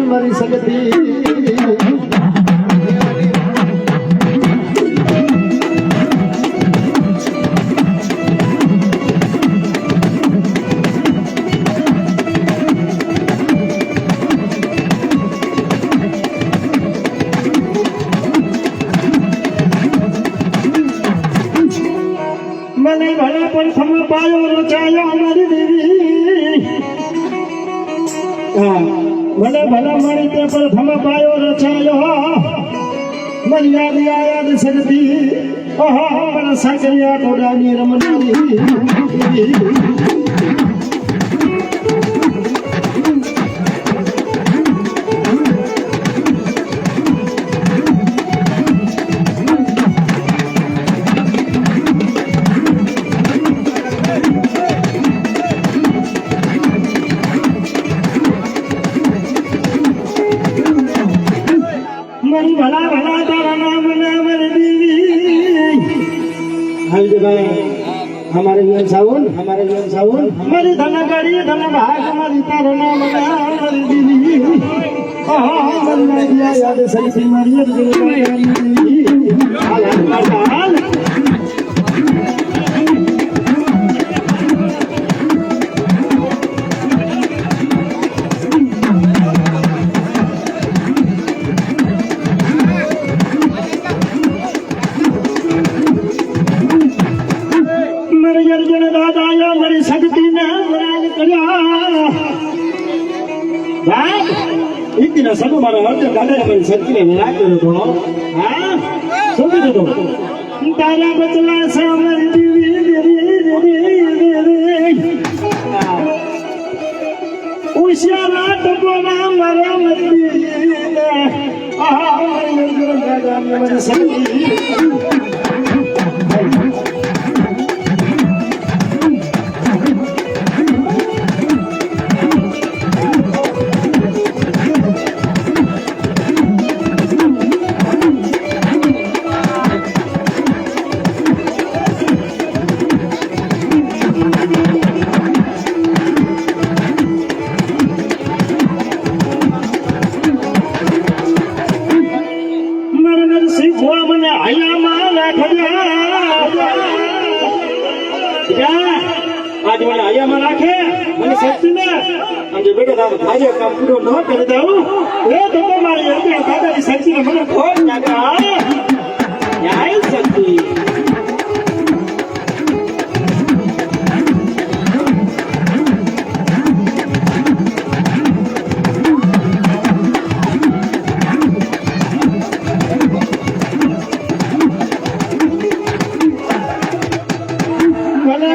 મારી સગતી મને ભલા પણ ખમ પાયો રચાયો અમારી દેવી મને ભલા મળી તે પર ખમ પાયો રચાયો મર્યાદ યાદ સગતી મને સાકરિયા ટોડાની રમણી भला भला तारा नाम नाम देवी हमारे जीवन सावन हमारी धन गड़ी धन भाग हमारी तारा नाम नाम देवी याद सही सब मारा अर्जुन दादा ने सच्ची में विराट करो तो हां समझ दो तारा बचला सामर देवी उशियारा टपोना मरा मती अर्जुन दादा ने मन सच्ची आज मैंने आया में राखे मैंने सच्ची में आज बेटे दाम खाजे काम पूरा न कर दाऊ ए तो मारी अंदर दादा की सच्ची में मैंने खोज लगा यही सच्ची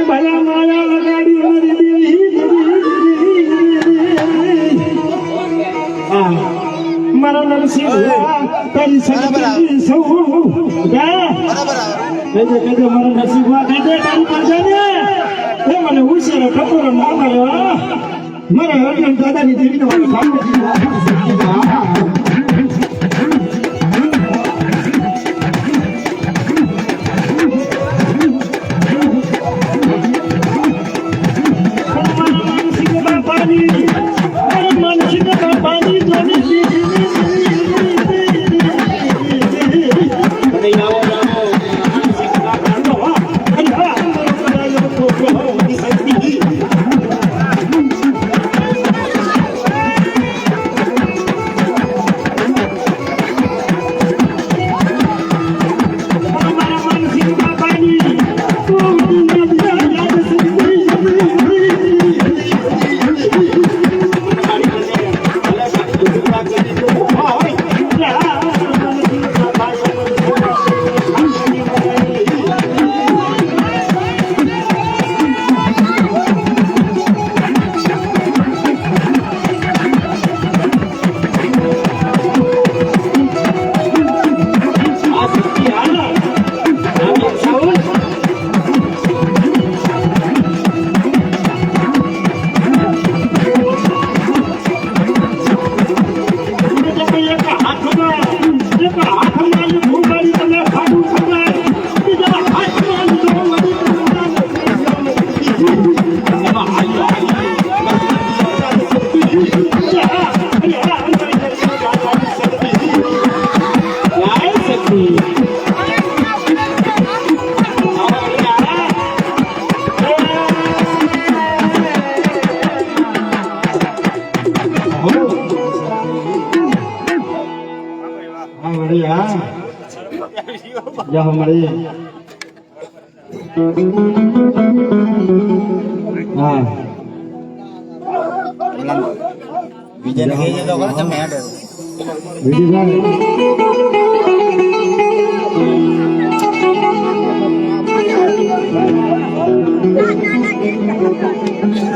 भला माया लगाड़ी हमारी देवी मारा नरसिंह तेरी सगती सौ क्या कहते मारा नरसिंह कहते तारी पर जाने ये मैंने उसे कपूर ना मारो मारा अर्जुन दादा की देवी ने वाला काम किया હા મળી હા જાઓ મળી હા બીજાને કહી દેતો ખરો તમે હેડો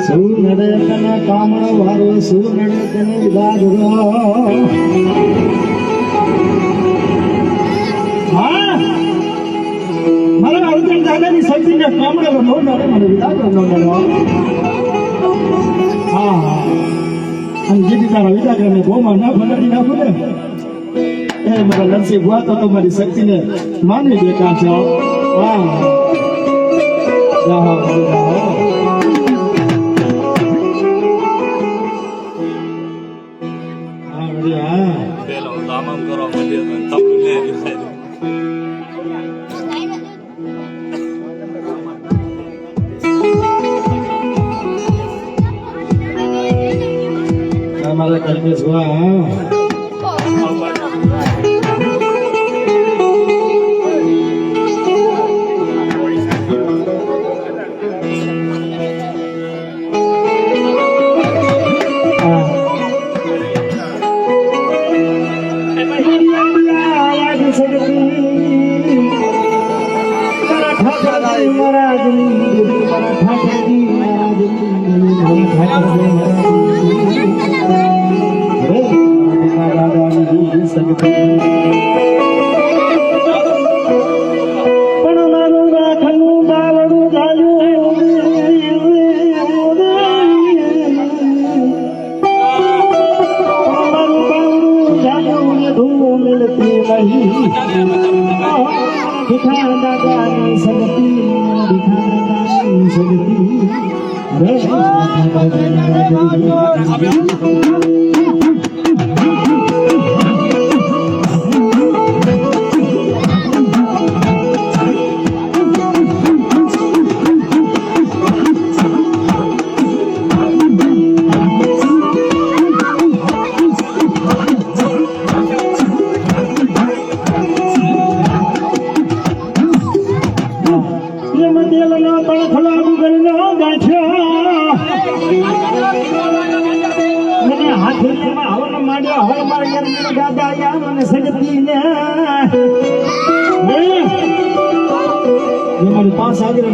સુનડે તને કામણ વારો સુનડે તને વિદાગરો હા મારા અર્જુન દાદાની શક્તિને કામણેલો નો નડે મને વિદાગરો નો નડે હા અને જીતી તારા વિદાગરને ગોમાં ના બનાવી નાખું ને એ મારા નરસિંહ ભુવા તો તમારી શક્તિને માની દેખા છો હા જાઓ પેલો કામ કરવા માંડ્યો તમને हमारा कलमेश हुआ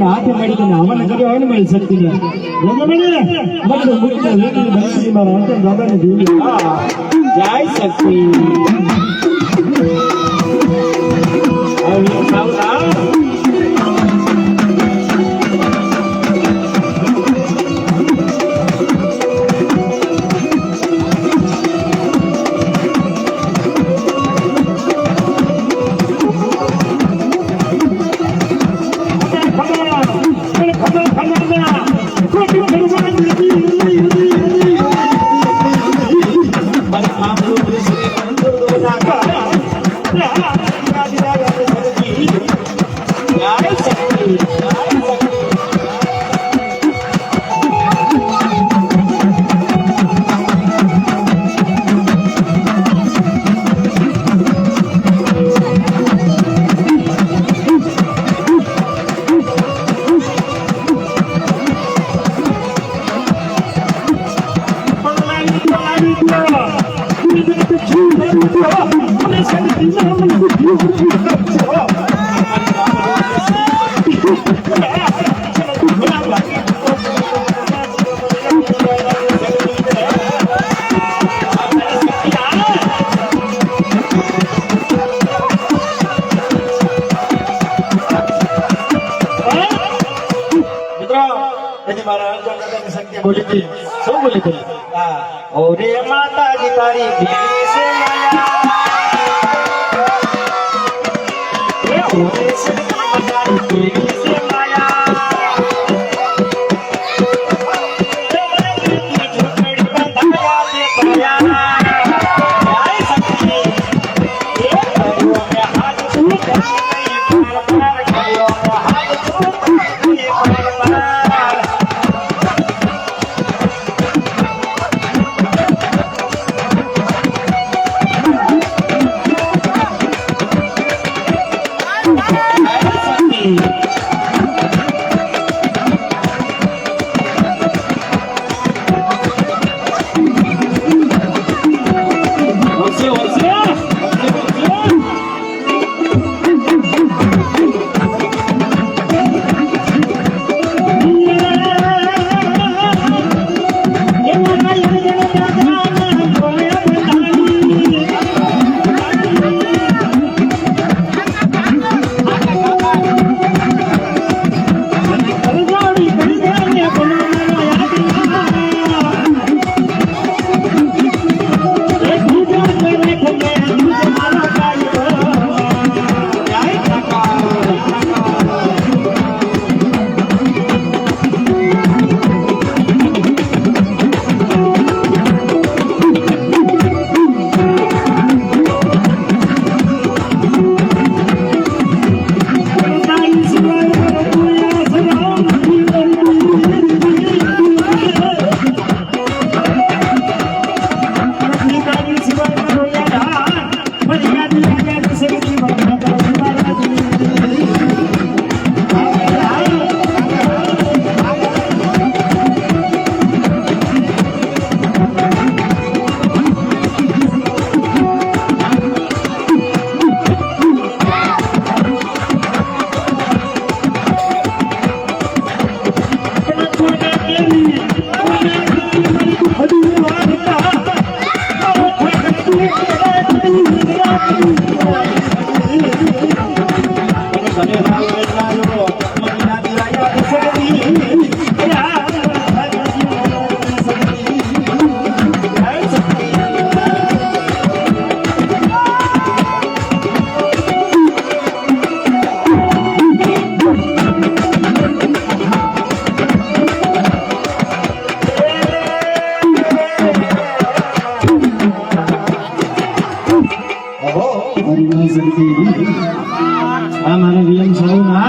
हाथ में हवन कर मिल सकती है दादा ने दी जय शक्ति बोली थी सो बोली थी ओरे माता जी तारी बीवी से माया ओरे से तारी बीवी से माया झोपड़ी बंधाया दिखाया जय शक्ति ये करियो में हाथ छूट नहीं पार पार करियो में हाथ छूट नहीं पार पार આ મારે વિયમ સારું ના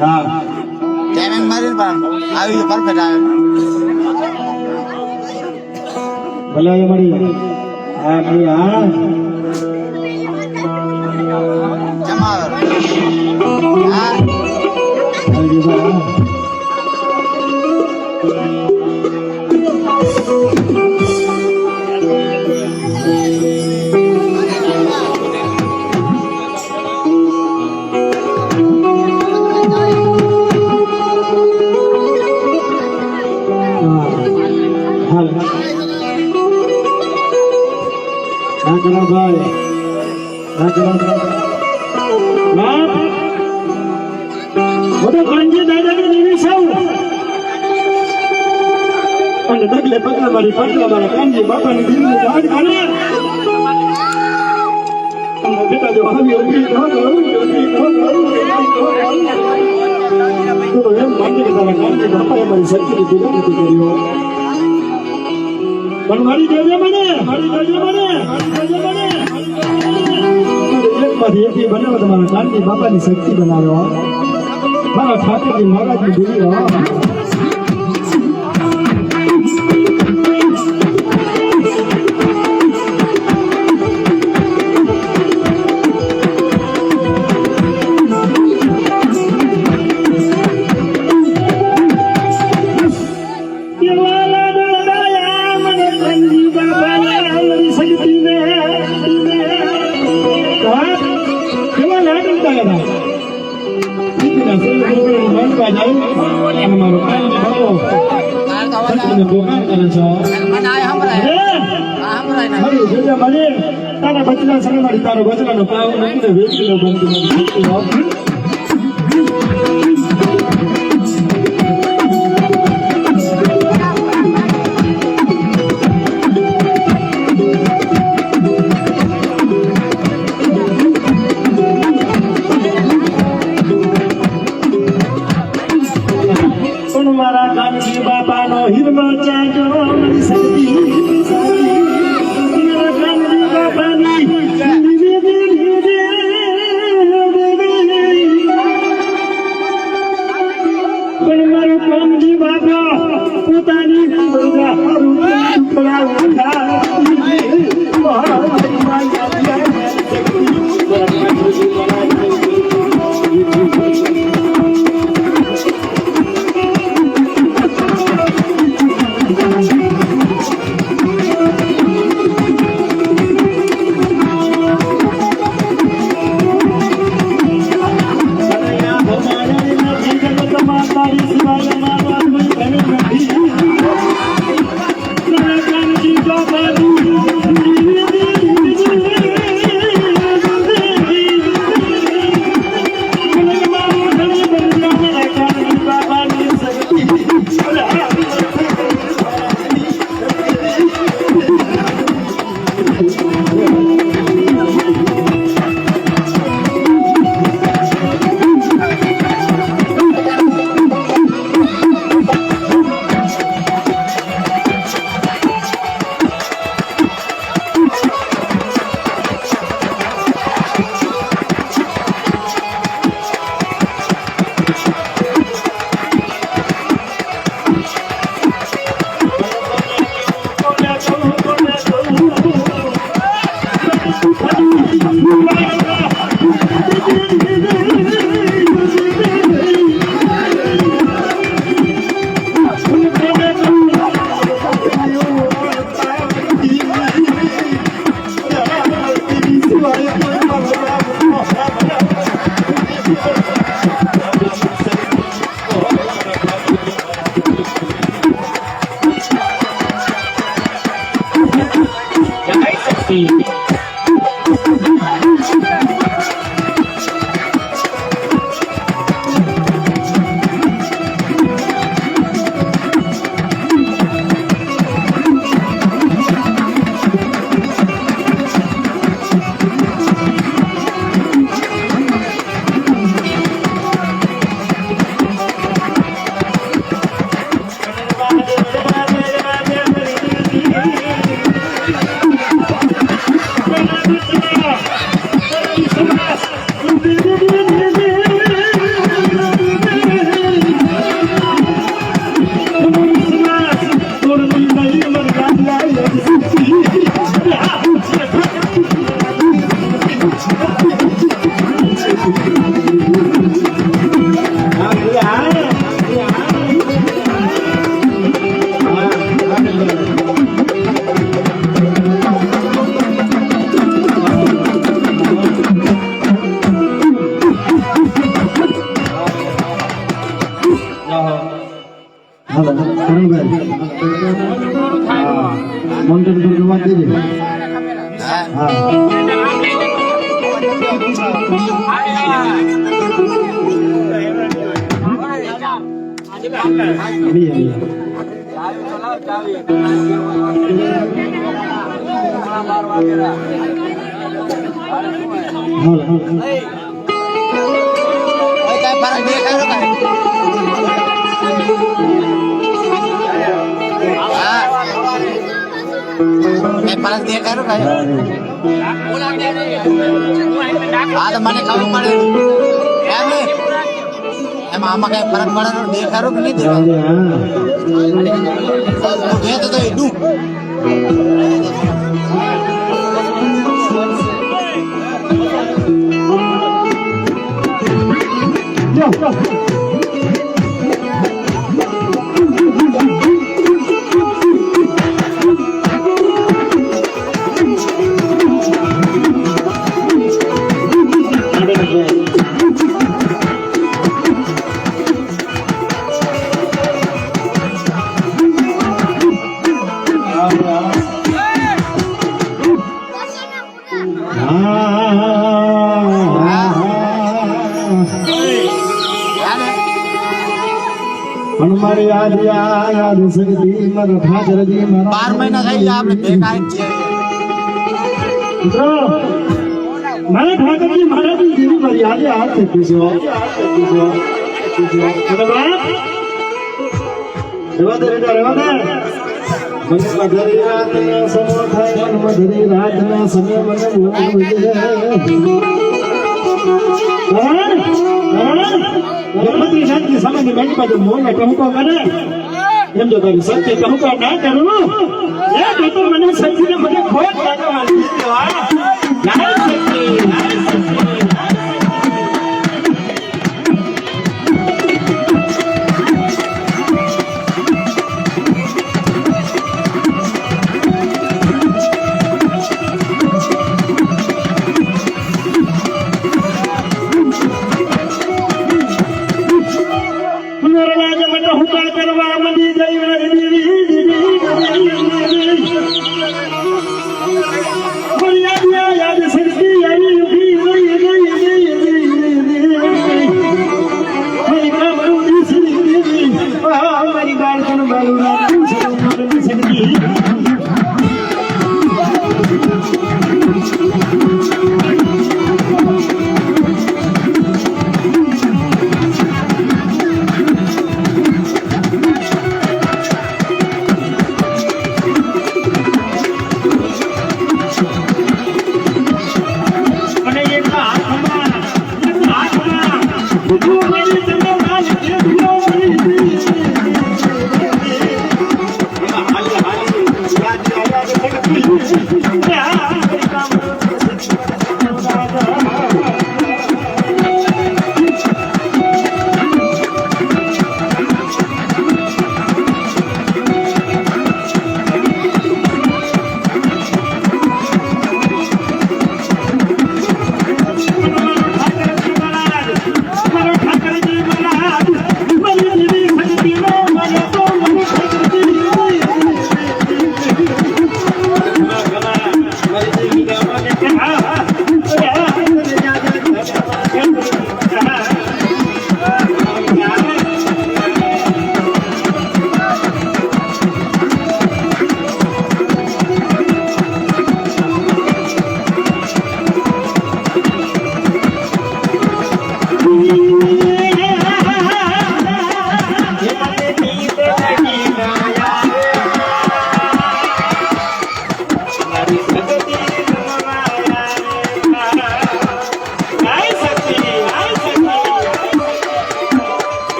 હા ટાઈમિંગ મારી પણ આવી પરફેક્ટ આવે ભલે એ મળી હા મળી હા જમાવ હા આવી ગયો ભાઈ બધો ગંજી દાદાની દેવી સૌ અને ડગલે પગલા મારી કાનજી બાપાની દિલની વાત કરે અને બેટા જો આવી ઉભી તો એમ માની કે તારા કાનજી બાપાએ મારી શક્તિની પૂજા નથી કર્યો પણ મારી જોજે મને એકમાંથી એકી બનાવો તમારા કાનજી બાપાની શક્તિ બનાવ્યો મારા ઠાકોરજી મહારાજની દેવી તારા બચલા સગમાડી તારો બચલાનો પાવ મૂકીને વેચી લો બંધ મારા કાનજી બાપાનો હિરમો ચાજો મારી શક્તિ મારા કાનજી બાપાની પણ મારો કાનજી બાપા પોતાની પાલક દે કરો ભાઈ હા તો મને ખબર પડે એમ ને એમાં આમાં કઈ ફરક પડે દે કરો કે નહીં દે તો એટલું हमारे याद याद सकती मर ठाकर जी मर 12 महीना થઈ ગયા આપણે ભેગા છીએ મિત્રો મારા ઠાકરજી મહારાજની જેવી મારી યાદ હાથ પૂછો રેવા દે મને મધરી રાત ના સમો થાય મધરી રાત ના સમય મને ગણપતિ શાંતિ સામે બેઠી બાજુ મોને કહું કરે એમ જો તારી સત્ય કહું ના કરું એ તો મને સત્ય મને ખોટ લાગવાની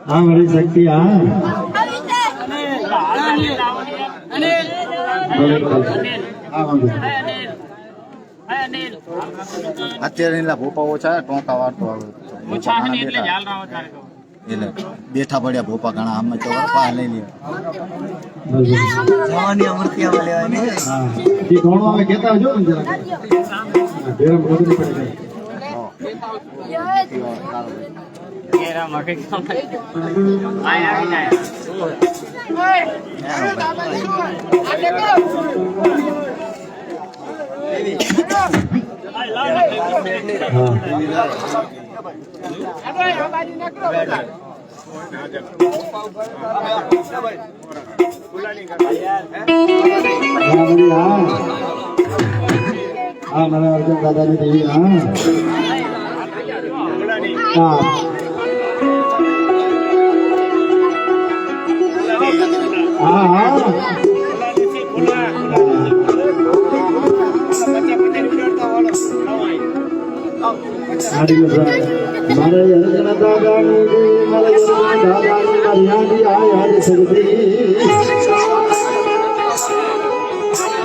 હા મારી શક્તિ હા અત્યારે એના ભોપા ઓછા ટોંકા વાળતો આવે એટલે બેઠા પડ્યા ભોપા ઘણા આમ તો પા લઈ લે જવાની અમૃતિયામાં લેવાની હા એ ઘણો અમે કહેતા જો ને જરા બેરમ બધું પડે હા મને અર્જુન દાદાની દેવી હા હા હા હા મારે અર્જુન દાદાની મારે દાદાની યાદી આયા સગતી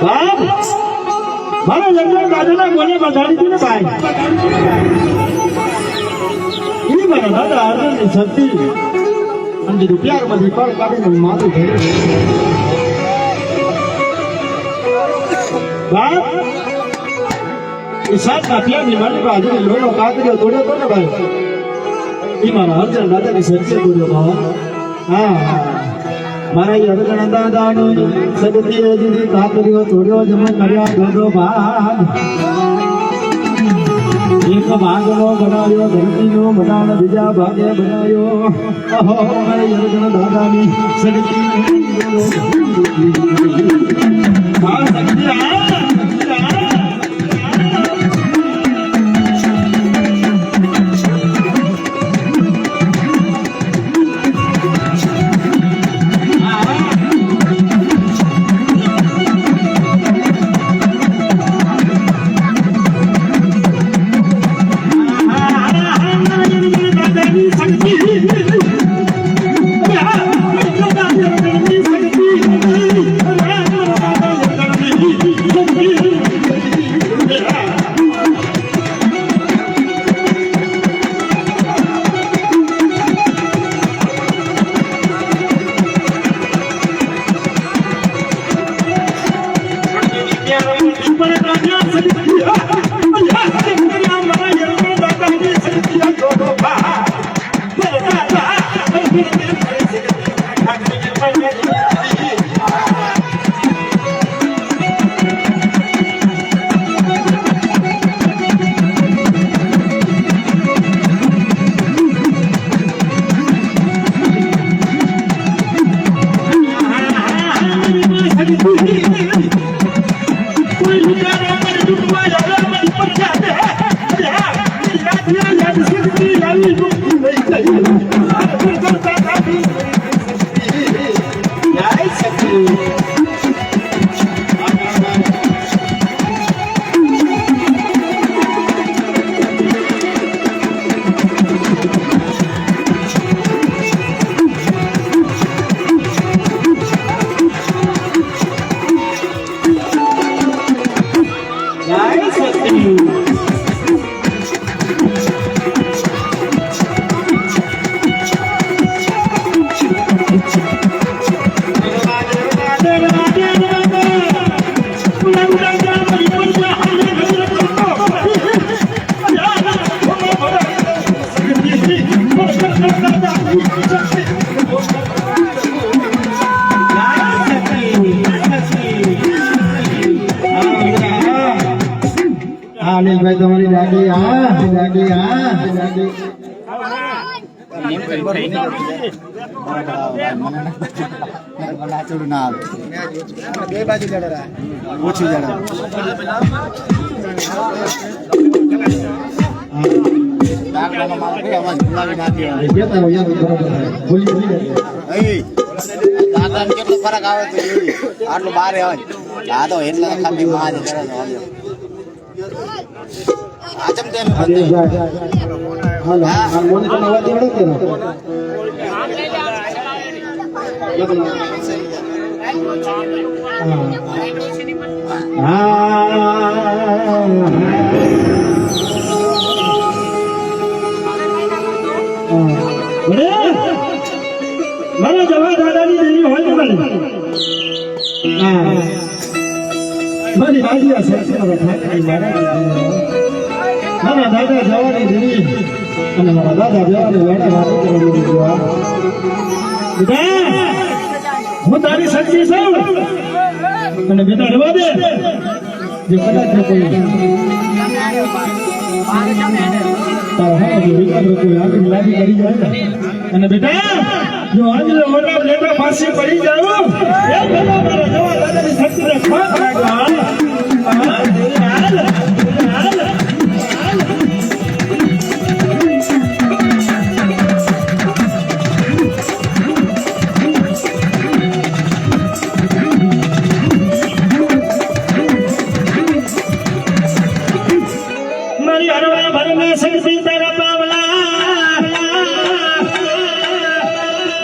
બાપ મારે અર્જુન દાદાના કોને બધાડી હતી ને ભાઈ એ મારા દાદા અર્જુનની શક્તિ અને રૂપિયામાંથી પર કાઢીને માથું ભર્યું બાપ એ સાત માફિયાની મારી બાજુ લોહીનો કાતર્યો તોડ્યો તો ને ભાઈ એ મારા અર્જુન દાદાની શક્તિ તોડ્યો બાબા હા મારા અર્જુન દાદાની શક્તિ હજી કાતર્યો તોડ્યો જમો કર્યા ગોડો ભાગ એક ભાગનો બનાવ્યો ધરતીનો બનાવ બીજા ભાગે બનાવ્યો મારા અર્જુન દાદાની શક્તિ હા શક્તિ અનિલભાઈ તમારી લાગી હા લાગી હા લાગી બે બાજુ લડા ઓછી જણા કેટલો ફરક આવે આટલું બારે આવે આ તો એટલા ખાલી માં આચમ હાલો આ મોનિટર નો અવાજ એવડો કેનો મારા જવા દાદાની દેવી હોય ને મારી બાજુ મારા દાદા જવાની દેવી અને મારા દાદા જવાની વેડા હું તારી શક્તિ છું અને બેટા રવા દે જે કદાચ કોઈ અને બેટા જો આજે મોટા લેટા ફાંસી પડી જાવ એ પેલા મારા જવા દાદાની શક્તિને ખાસ મારી હરવા ભરના શક્તિ તારા પાવલા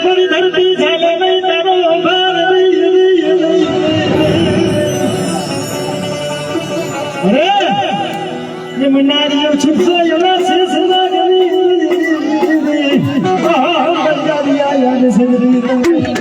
મારી ધરતી ચાલે નહીં તારો ભાર અરે ये मनारियों छुपो योना से सदा गली बंदा दिया याद सजरी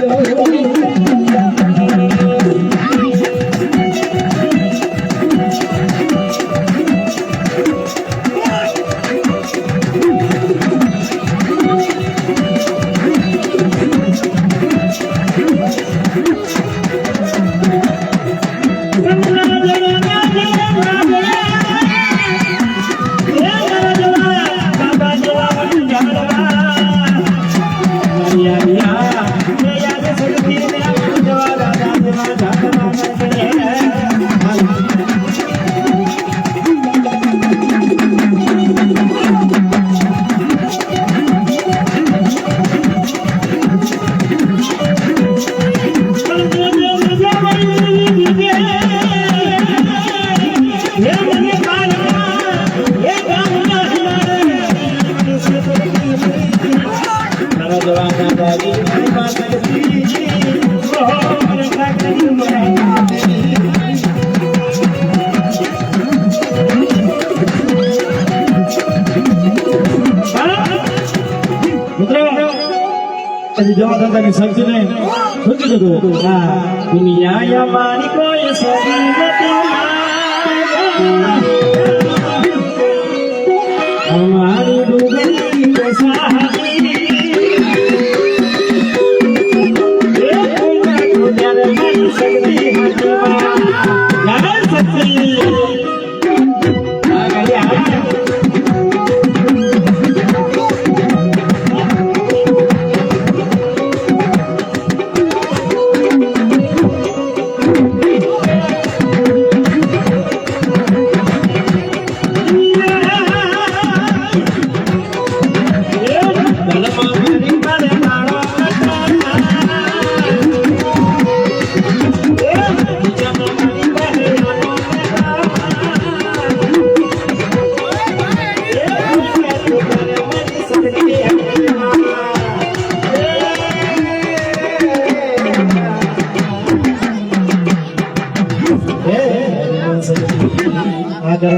जवा दादाની શક્તિને ખોટી દીધું આ દુનિયા મારી કોઈ સદી નથી हमारी डूबी बसाती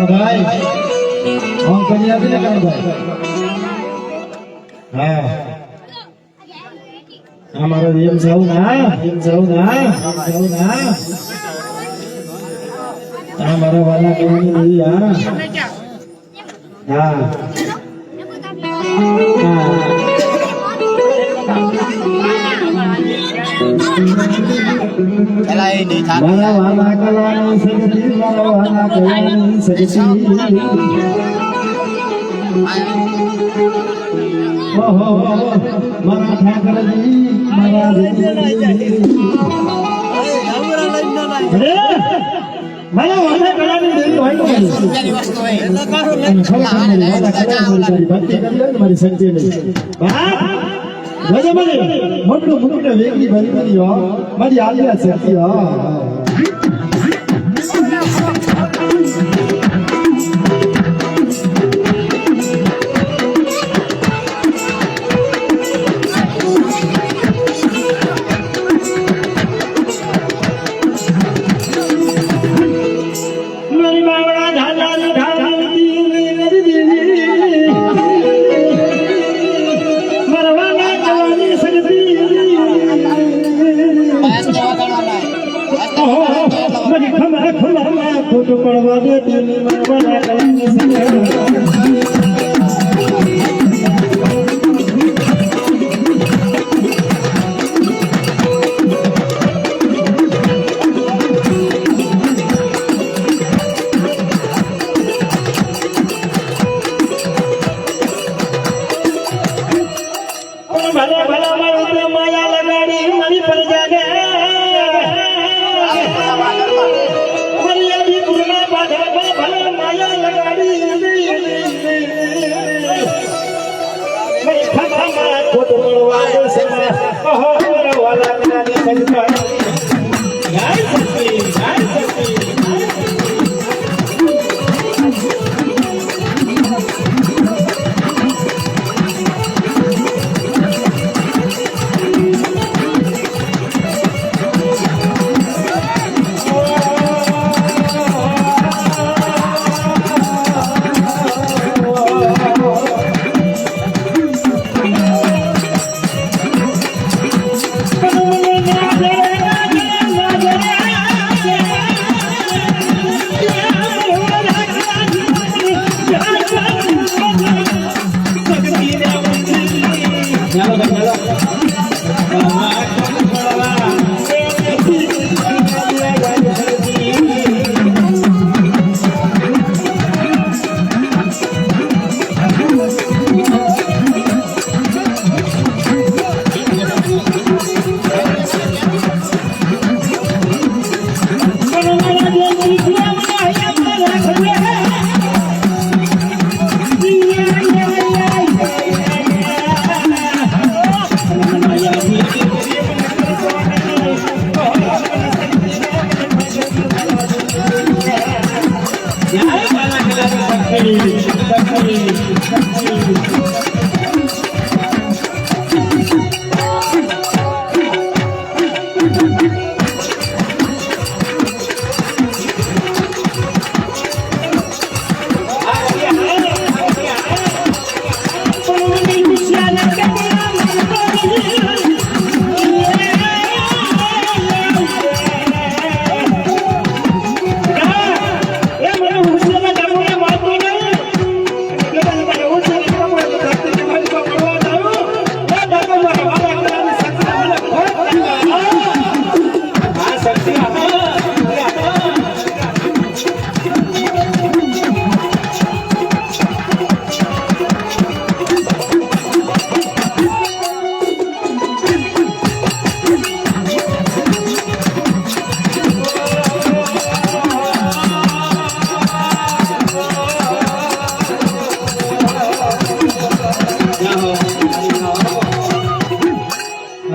भाई हम कन्या भी ना कर भाई हाँ हमारा यम जाऊ ना हमारा वाला कहीं नहीं यार हाँ मारा वाला कलानी सजती मारा वाला कलानी सजती ओहो मारा ठाकर जी मारा अरे मारा वाला कलानी देवी भाई को मारी शक्ति नहीं राजा मारे मोटू मुकुट वेगी भरी भरी हो मारी आलिया शक्ति हो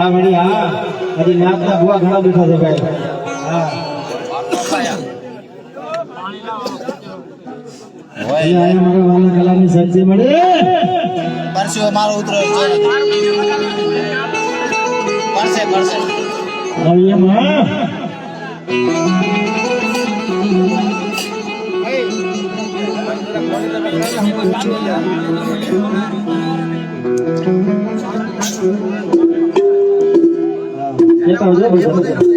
હા વળી હા હજી નાચના ભૂવા ઘણા બેઠા છે ભાઈ હા અહીંયા મારા વાલા કલાની સબ્જી મળે પરસ્યો મારો ઉતરો પરસે પરસે અહીંયા લેતા આવજો બધા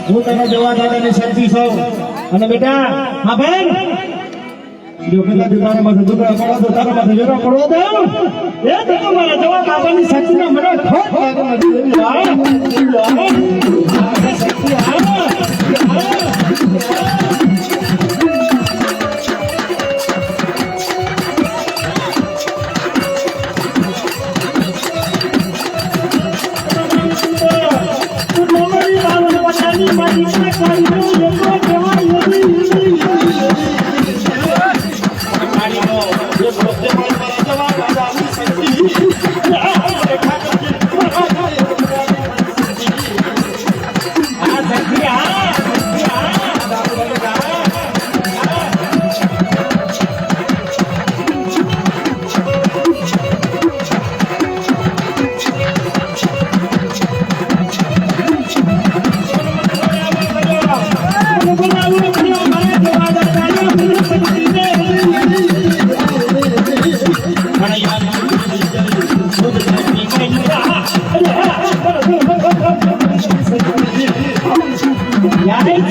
હું તને જવા દાદાની શક્તિ છું અને બેટા હા બેન જો કદાચ તારા માથે દુબળા પડો તો તારા માથે જરા પડો દો એ તો મારા જવા દાદાની શક્તિને મને ખોટ લાગે નથી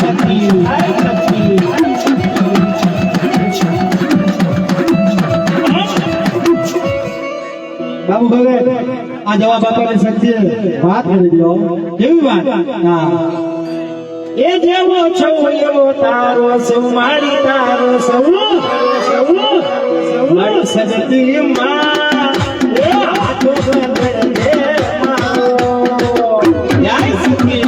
શક્તિ બાબુ ભગત આ જવાબ આપવાની શક્તિ વાત કરી દો કેવી વાત હા એ જેવો છો એવો તારો સૌ મારી તારો સૌ મારી સજતી માં એ હાથો બંધ દે મારો યાર શક્તિ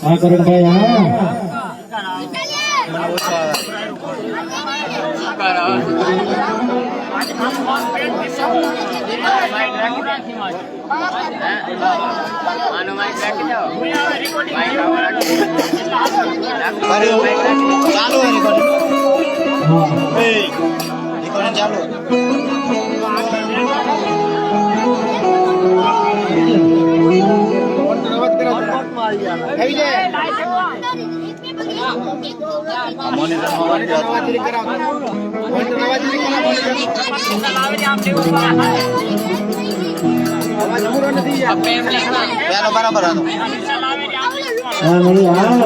હા કરણ ભાઈ હા ચાલુ પેલો બરાબર હતો હા મળી હા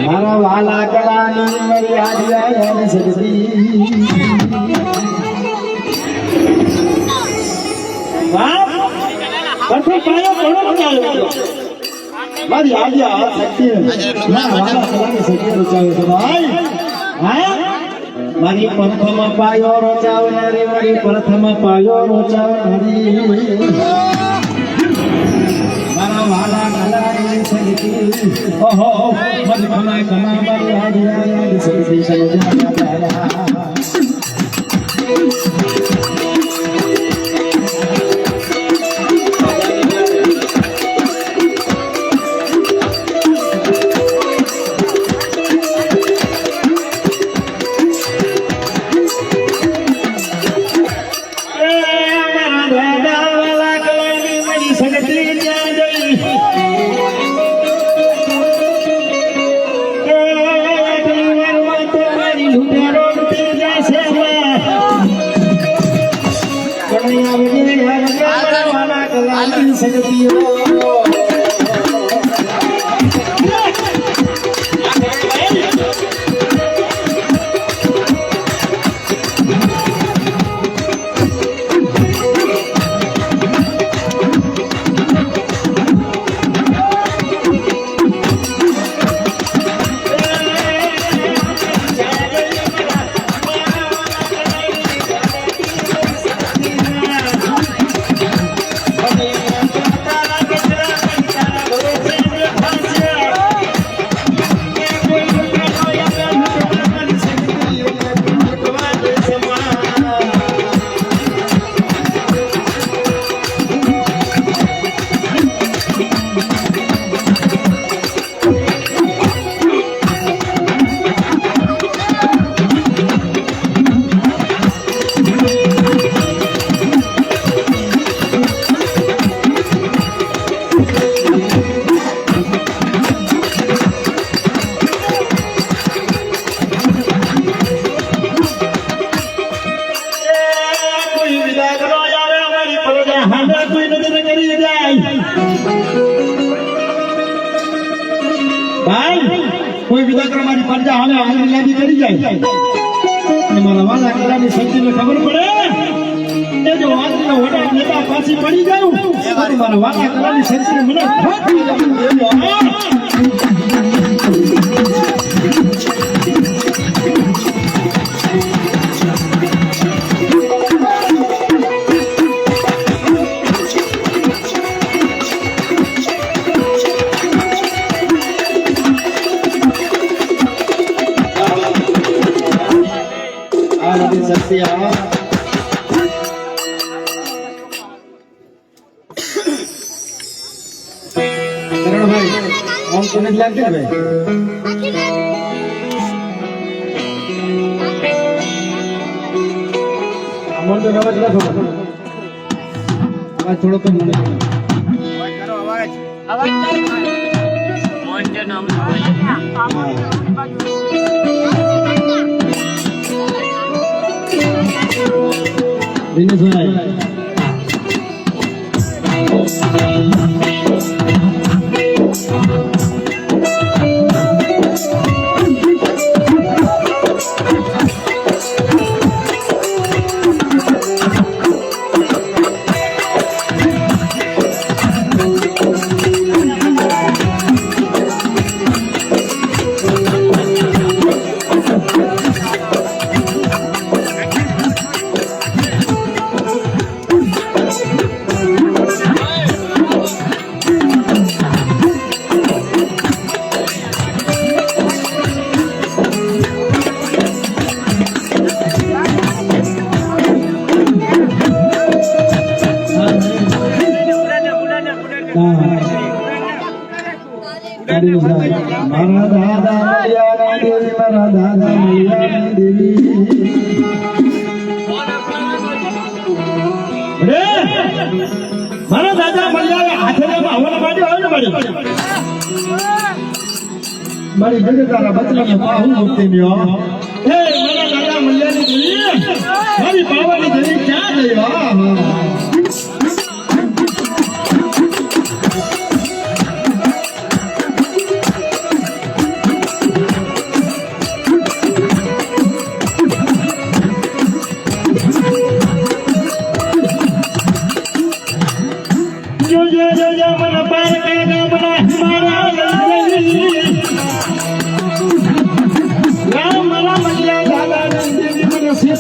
મારા વાલા કલાની મારી આદિયા સગતી વાહ પછી પાયો ઘણો ચાલ્યો મારી આદિયા સગતી વાલા કલાની સગતી રચાવે છે ભાઈ હા મારી પ્રથમ પાયો રચાવનારી મારી પ્રથમ પાયો રચાવનારી મારા વાલા કલાની સગતી ઓહો મન કલા કલા મારી આદિયા સગતી સગતી કોઈ વિદા કરવા મારી પરજા હાલે હાલી લાગી કરી જાય અને મારા વાલા કલાની શક્તિને ખબર પડે એ જો વાતનો વડા નેતા પાછી પડી જાઉં તો મારા વાલા કલાની શક્તિને મને ઠોકી સત્યા કરણભાઈ આમ તને લાગે ને અમન તો નવાજ રાખો આ થોડો કમ મને અવાજ મોન જે નામ દિનેશભાઈ મારા દાદા મૈયા દેવી મારા દાદા મૈયા દેવી મારા દાદા મૈયા હાથે હવન માંડ્યો હોય ને મારી જગતાના બચલાને પાહુ મુક્તિ લ્યો હે મારા દાદા મૈયાની દેવી મારી પાવાની દેવી ક્યાં ગઈ અને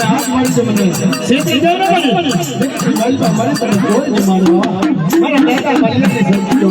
આ મારી છે મને સેતી જાવ ને મારી તો મારી પર કોઈ ન મારો મારા નેતા મારી સેતી જો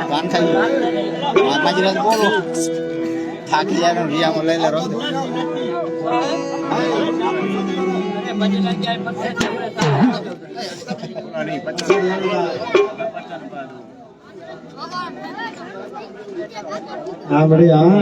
પાન ખાઈ માજી બોલો થાકી જાય રિયામાં લઈ લે રોજ હા બઢિયા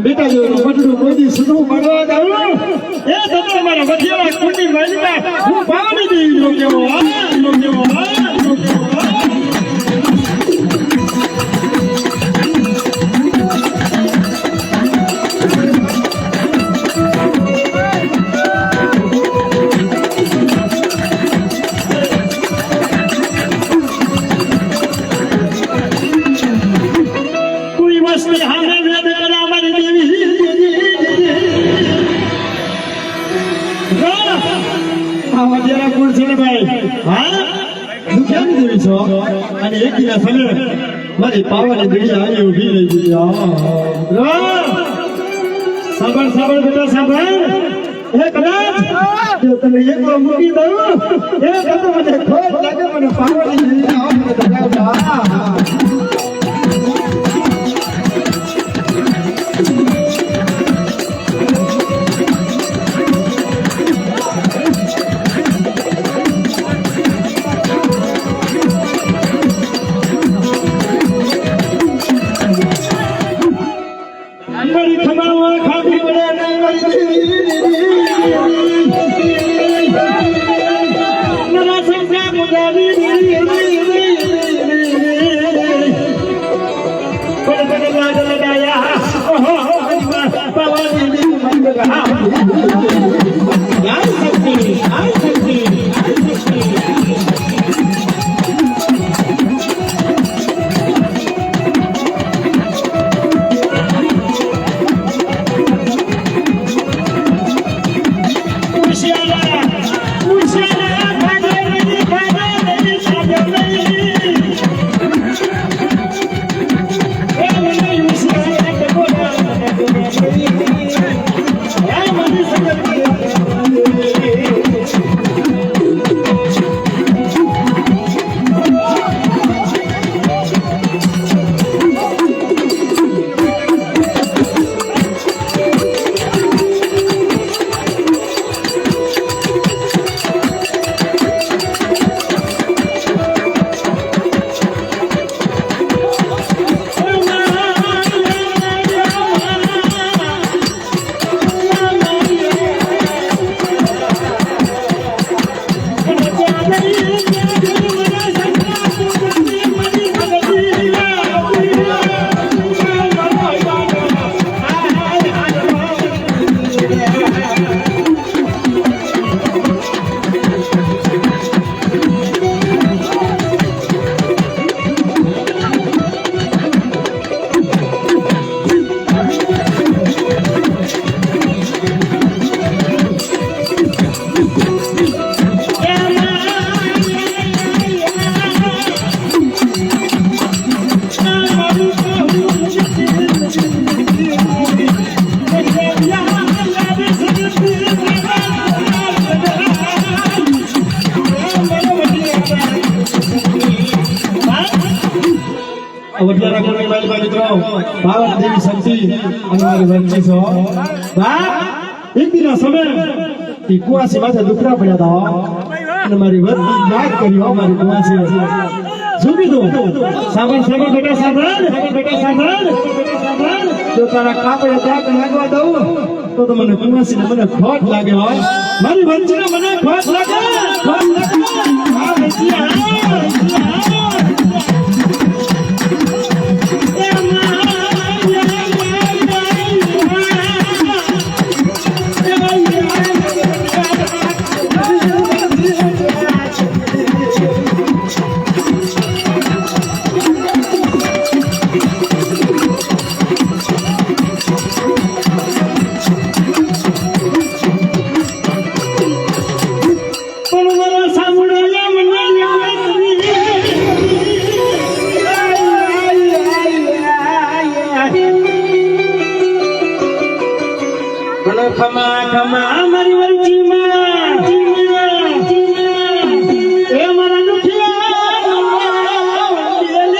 બેટા જો બટડું કોઈ સુધું મળવા દાવું એ તમે મારા વઢિયાળા કુંડી માલિકા હું પાણી દેવી લો કેવો લો કેવો લો કેવો અને એક દિવસ મારી પાવાની દેવી આવી ઉભી રહી ગઈ સાંભળ સાંભળ બેટા સાંભળ એ કદાચ જો તમે એક વાર મૂકી દઉં એ તો મને ખોટ લાગે મને પાવાની દેવી આવ વડિયારા કોની મારી મિત્રો ભાવન દેવી શક્તિ અમારી વચ્ચે છો બા એક દિના સમય ઈ કુવાસી માથે દુખરા પડ્યા હતા અને મારી વરતી યાદ કર્યો મારી કુવાસી ઝૂકી દો સાંભળ સાંભળ બેટા સાંભળ જો તારા કાપડે ત્યાગ લાગવા દઉં તો મને કુવાસી મને ખોટ લાગે હોય મારી વચ્ચે મને ખોટ લાગે આ વચ્ચે ખમા ખમા મારી વંચીમાં એ મારા દુખિયા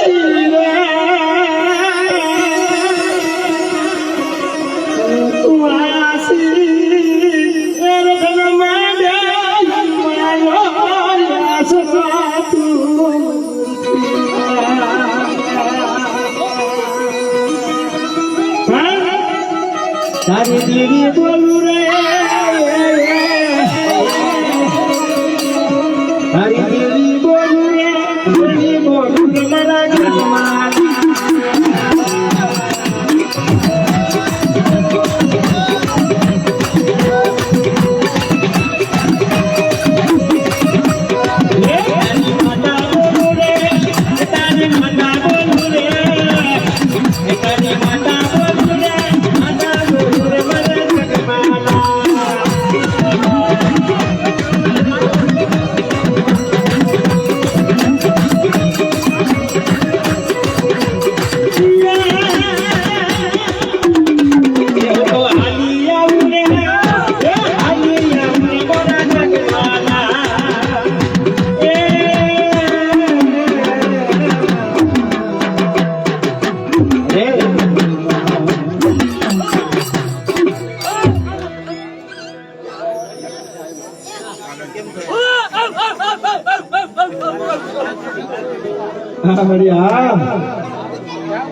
દિલી રે તું આસી એ રખમાં દે મારો આસા તું તારી દીદી બોલું રે તારી દીદી બોલું રે મારા ઘરમાં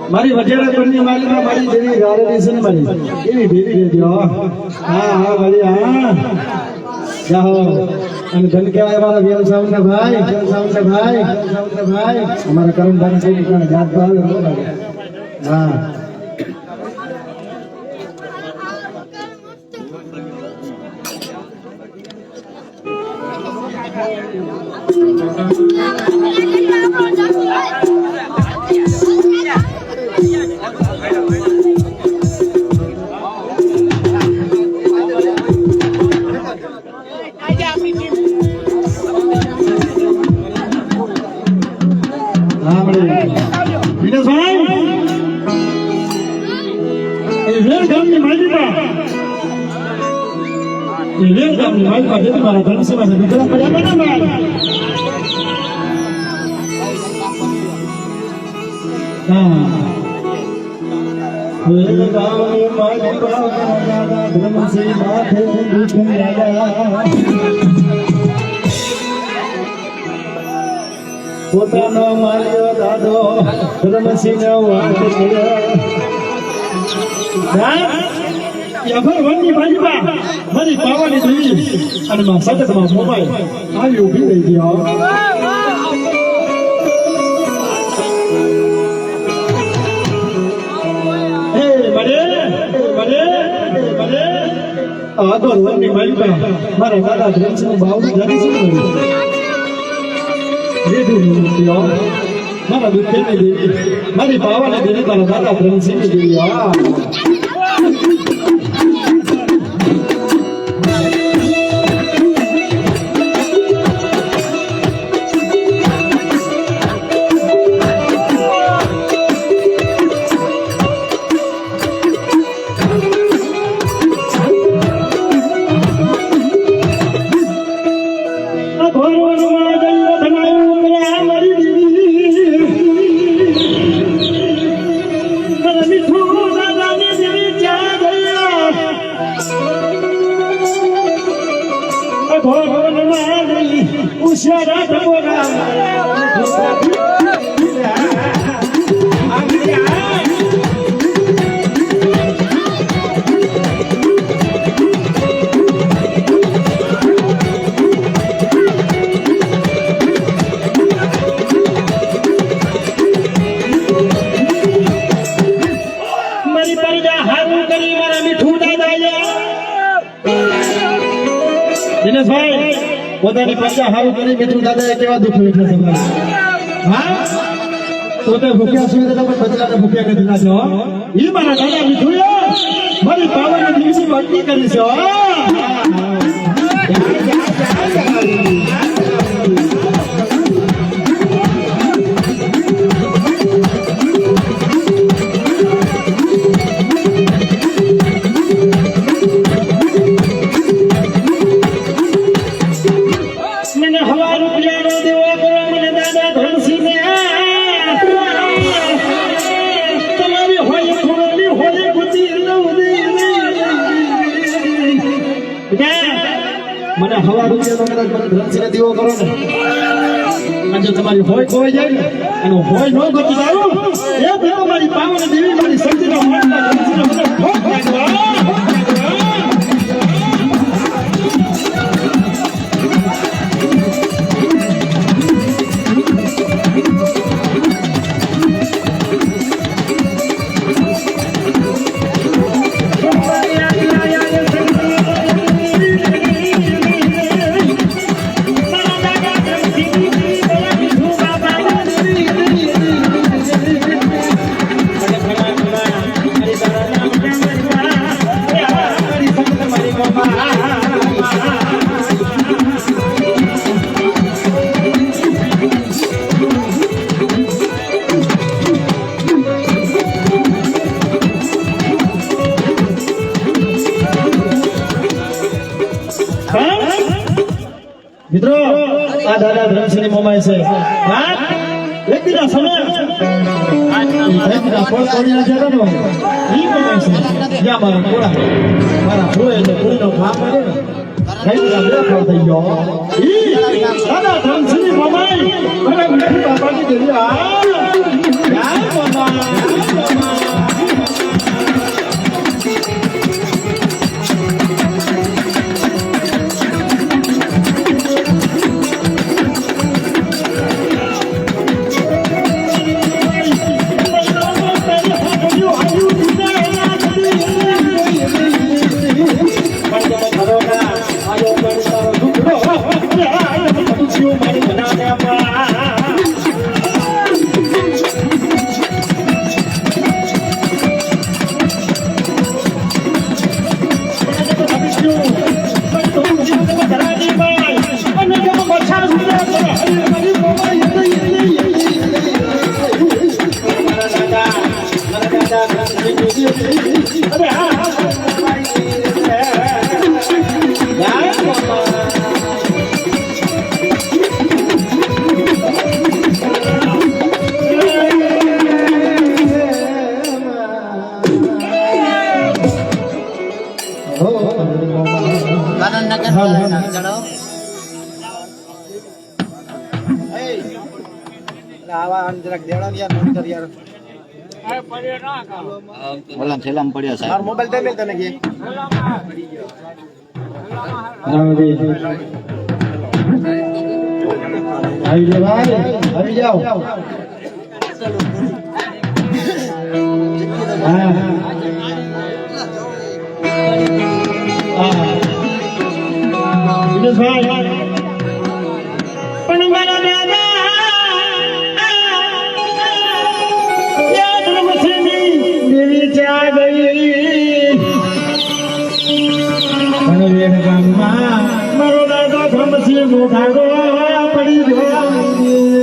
મારી વઢિયાળા પરની માલીમાં મારી જેવી ગારેલી છે ને મારી એવી ભેરી રહેજો હા હા મારી હા જાઓ અને ધન કહેવાય મારા વ્યાલ સાવના ભાઈ અમારા કરણભાઈ કોઈ કારણે યાદ તો આવે હા મારા ધન સેવા દીકરા પડ્યા પોતાનો માલ્યો દાદો ધર્મસિંહ વાત વનની બાજુમાં મારી પાવાની દેવી અને માં સતતમાં મોબાઈલ આવી ઉભી રહી ગયો આગળ વનની બાજુમાં મારા દાદા ધ્રેમસિંહ બાવની જાણી છે મારા દુઃખની દેવી મારી પાવાની દેવી મારા દાદા ધ્રેમસિંહ દેવી પોતાની પૈસા હારું કરી મીઠું દાદા કેવા દુઃખ વેઠે તમારે હા પોતે ભૂખ્યા સુઈ તમે બચલાને ભૂખ્યા કરી નાખો ઈ મારા દાદા મીઠું મારી પાવનની દિવસે ભક્તિ કરી છે હવા રૂપિયાનો કદાચ મને ધ્રંસીને દીવો કરો ને અને જો તમારી હોય ખોવાઈ જાય ને અને હોય ન ગતિ જાવ એ દેવો મારી પાવન દેવી મારી શક્તિનો માનતા ધ્રંસીને મને ભોગ લાગવા મિત્રો આ દાદા ધ્રંસીની મોમાય છે હા એક દિના સમય આ ફળ તોડીને જતો નો ઈ મોમાય છે જ્યાં મારા કોળા મારા ભોય એટલે પૂરીનો ભાગ કરે ને કઈ દિના બે ફળ થઈ ગયો ઈ દાદા ધ્રંસીની મોમાય મને નથી બાપાની દેવી આ યા મોમા મોબાઈલ દે તને કે આવી જાઓ પણ મારા દાદા દેવી ત્યાં ગઈ પણ વેણ ગામમાં મારો દાદો ધમસી મોઢાડો પડી ગયો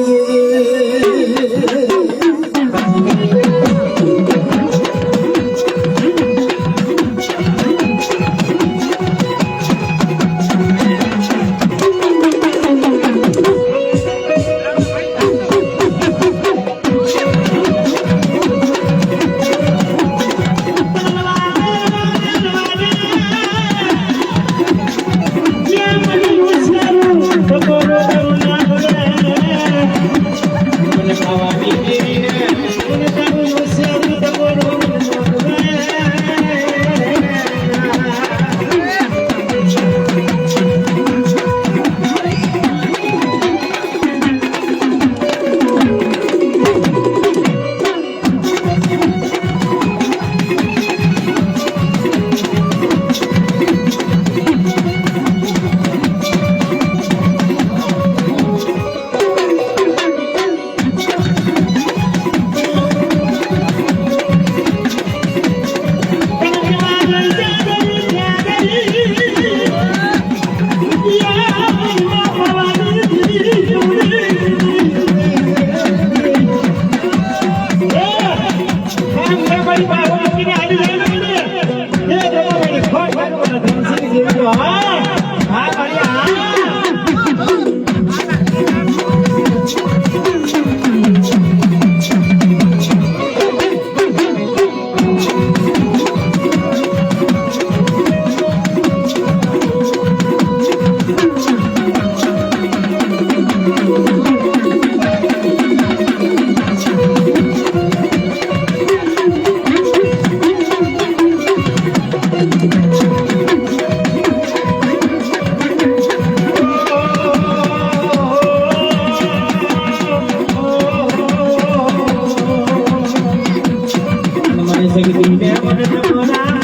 જગદીને મને ટકોરા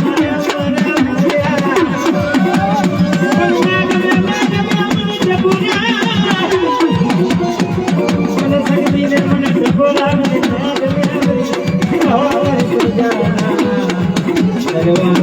Hello.